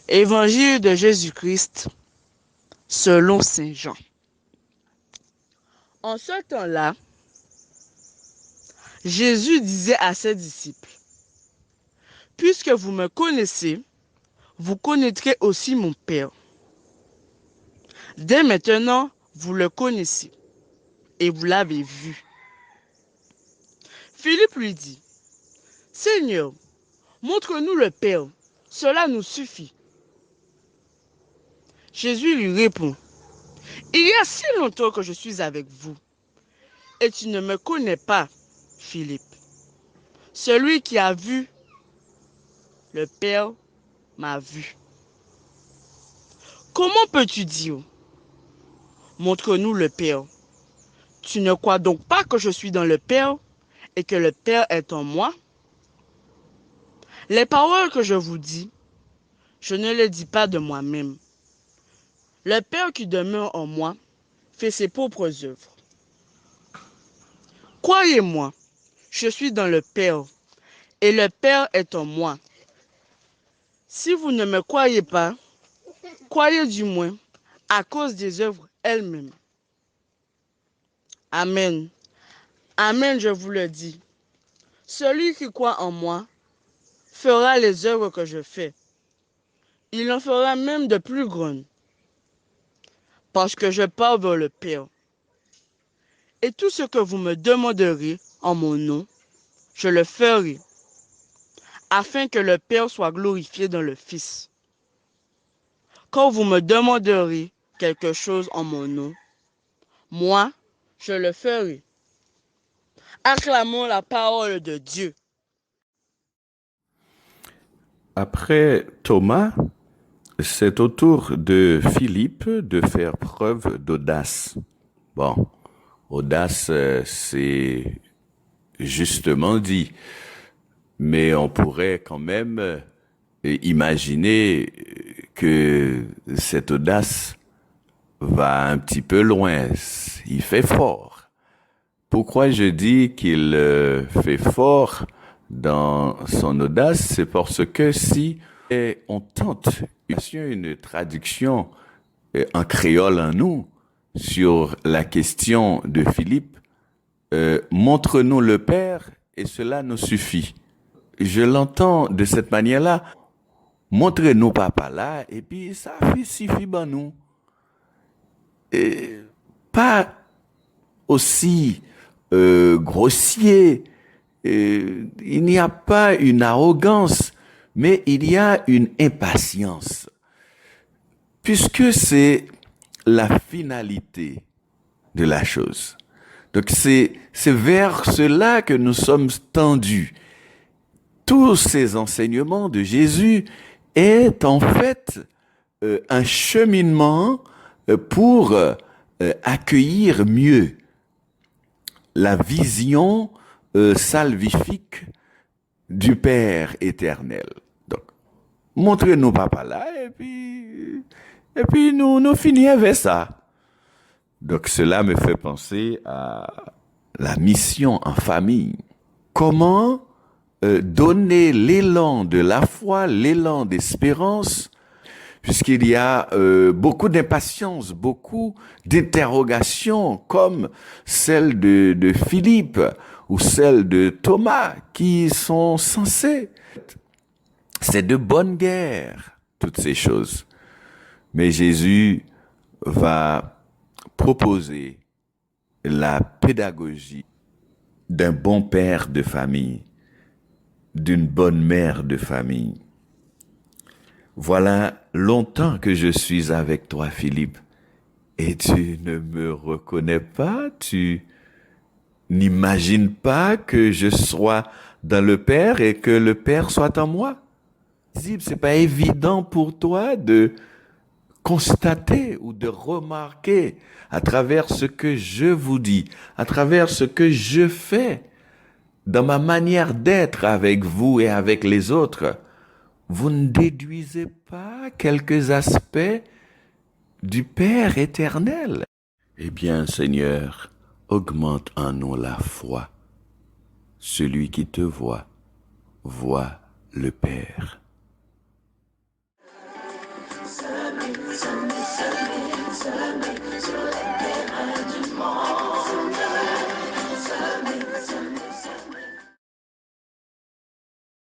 Évangile de Jésus-Christ selon Saint Jean. En ce temps-là, Jésus disait à ses disciples, « Puisque vous me connaissez, vous connaîtrez aussi mon Père. Dès maintenant, vous le connaissez et vous l'avez vu. » Philippe lui dit, « Seigneur, montre-nous le Père, cela nous suffit. » Jésus lui répond, « Il y a si longtemps que je suis avec vous, et tu ne me connais pas, Philippe. Celui qui a vu le Père m'a vu. Comment peux-tu dire, montre-nous le Père? Tu ne crois donc pas que je suis dans le Père et que le Père est en moi? Les paroles que je vous dis, je ne les dis pas de moi-même. Le Père qui demeure en moi fait ses propres œuvres. Croyez-moi, je suis dans le Père et le Père est en moi. Si vous ne me croyez pas, croyez du moins à cause des œuvres elles-mêmes. Amen. Amen, je vous le dis. Celui qui croit en moi fera les œuvres que je fais. Il en fera même de plus grandes, parce que je pars vers le Père. Et tout ce que vous me demanderez en mon nom, je le ferai, afin que le Père soit glorifié dans le Fils. Quand vous me demanderez quelque chose en mon nom, moi, je le ferai. Acclamons la parole de Dieu. Après Thomas, c'est au tour de Philippe de faire preuve d'audace. Bon, audace, c'est justement dit, mais on pourrait quand même imaginer que cette audace va un petit peu loin. Il fait fort. Pourquoi je dis qu'il fait fort dans son audace? C'est parce que si on tente une traduction en créole en nous sur la question de Philippe, montre-nous le Père et cela nous suffit. Je l'entends de cette manière-là. Montrez-nous papa là et puis ça suffit ben nous. Et pas aussi grossier. Il n'y a pas une arrogance, mais il y a une impatience. Puisque c'est la finalité de la chose. Donc c'est vers cela que nous sommes tendus. Tous ces enseignements de Jésus est en fait un cheminement pour accueillir mieux la vision salvifique du Père éternel. Donc, montrez-nous papa là et puis nous finissons avec ça. Donc cela me fait penser à la mission en famille. Comment donner l'élan de la foi, l'élan d'espérance, puisqu'il y a beaucoup d'impatience, beaucoup d'interrogations, comme celle de Philippe ou celle de Thomas, qui sont censées. C'est de bonne guerre, toutes ces choses. Mais Jésus va proposer la pédagogie d'un bon père de famille, d'une bonne mère de famille. Voilà longtemps que je suis avec toi, Philippe, et tu ne me reconnais pas, tu n'imagines pas que je sois dans le Père et que le Père soit en moi. C'est pas évident pour toi de constater ou de remarquer à travers ce que je vous dis, à travers ce que je fais, dans ma manière d'être avec vous et avec les autres, vous ne déduisez pas quelques aspects du Père éternel. Eh bien, Seigneur, augmente en nous la foi. Celui qui te voit, voit le Père. Submit, submit, submit, submit,